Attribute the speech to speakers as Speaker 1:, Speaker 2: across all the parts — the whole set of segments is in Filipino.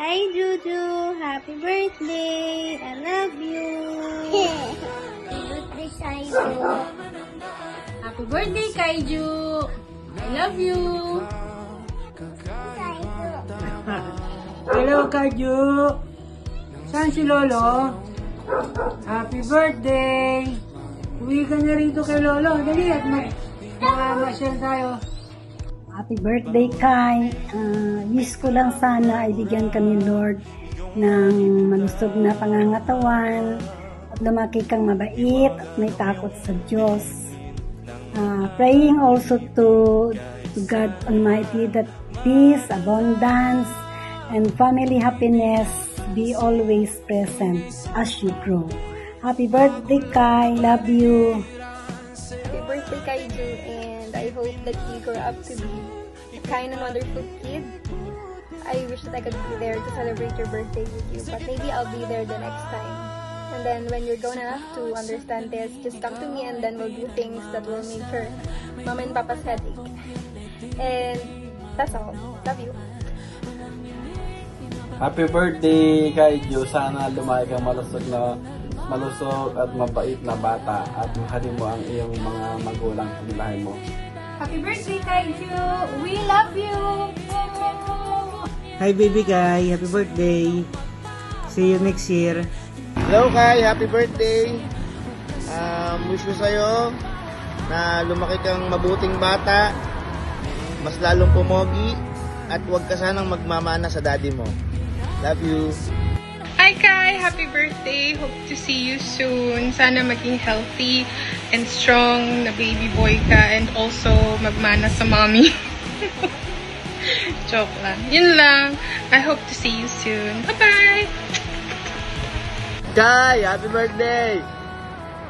Speaker 1: Hi, Juju. Happy birthday. I love you.
Speaker 2: Birthday Kaiju.
Speaker 3: Happy birthday, Kaiju! I love you!
Speaker 4: Hello, Kaju! Saan si Lolo? Happy birthday! Uwi ka na rito kay Lolo. Dali at mag-masyal tayo.
Speaker 5: Happy birthday, Kai. Wish ko lang sana ay bigyan kami, Lord, ng malusog na pangangatawan at lumaki kang mabait at may takot sa Diyos. Praying also to God Almighty that peace, abundance, and family happiness be always present as you grow. Happy birthday, Kai. Love you.
Speaker 6: Happy birthday, Kaiju, and I hope that you grow up to be a kind and wonderful kid. I wish that I could be there to celebrate your birthday with you, but maybe I'll be there the next time. And then when you're grown enough to understand this, just come to me and then we'll do things that will make your mom and papa's headache. And that's all. Love you.
Speaker 7: Happy birthday, Kaiju. Sana lumaki kang malusog at mabait na bata at mahalin mo ang iyong mga magulang sa mo.
Speaker 3: Happy birthday, Kaiju! We love you!
Speaker 4: Hi, baby Kai. Happy birthday. See you next year.
Speaker 8: Hello Kai, happy birthday. Wish ko sa'yo na lumaki kang mabuting bata, mas lalong pumogi, at huwag ka sanang magmamana sa daddy mo. Love you.
Speaker 9: Hi Kai! Happy birthday! Hope to see you soon. Sana maging healthy and strong na baby boy ka and also magmana sa mommy. Joke lang. Yun lang. I hope to see you soon. Bye-bye!
Speaker 8: Kai, happy birthday!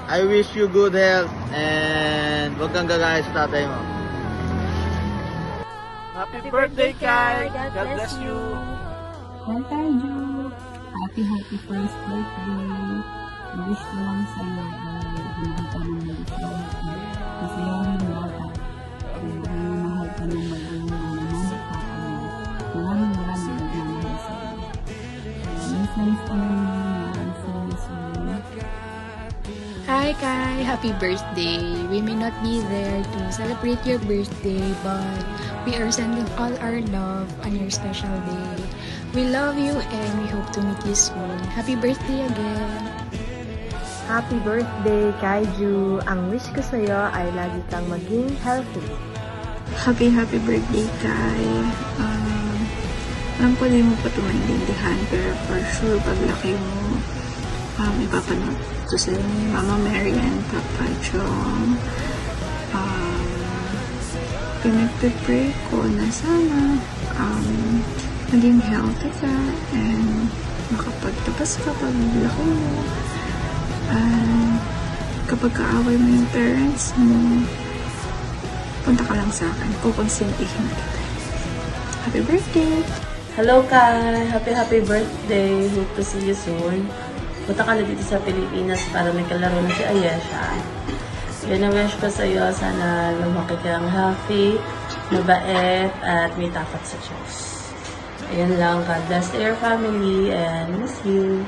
Speaker 8: I wish you good health and huwag kang gagaya sa tatay mo.
Speaker 7: Happy birthday, Kai! God bless you!
Speaker 5: Hi, Kaiju. Happy first birthday. Wish ko lang sa'yo ay hindi ka nang mag-isip. Kasi yung bata, mahal ka ng mag-mamahal ka kami. Maraming nagmamahal sa'yo. Miss ko lang sa'yo.
Speaker 10: Hi Kai! Happy birthday! We may not be there to celebrate your birthday, but we are sending all our love on your special day. We love you and we hope to meet you soon. Happy birthday again!
Speaker 11: Happy birthday, Kaiju! Ang wish ko sa'yo ay lagi kang maging healthy.
Speaker 12: Happy birthday, Kai. Alam ko di mo pa ito maintindihan, pero for sure, paglaki mo, ipapanood to sa Mama Mary and Papa Chong. Pinagpipray ko na sana maging healthy ka and makapagtapos ka paglaki mo. Kapag kaaway mo yung parents mo, punta ka lang sa akin. Kukonsintihin kita. Happy birthday!
Speaker 13: Hello, Kai! Happy birthday! Hope to see you soon. Punta ka na dito sa Pilipinas para may kalaro na si Ayesha. Yun ang wish ko sa'yo. Sana lumaki kang healthy, mabait, at may takot sa Diyos. Ayun lang. God bless your family and miss you.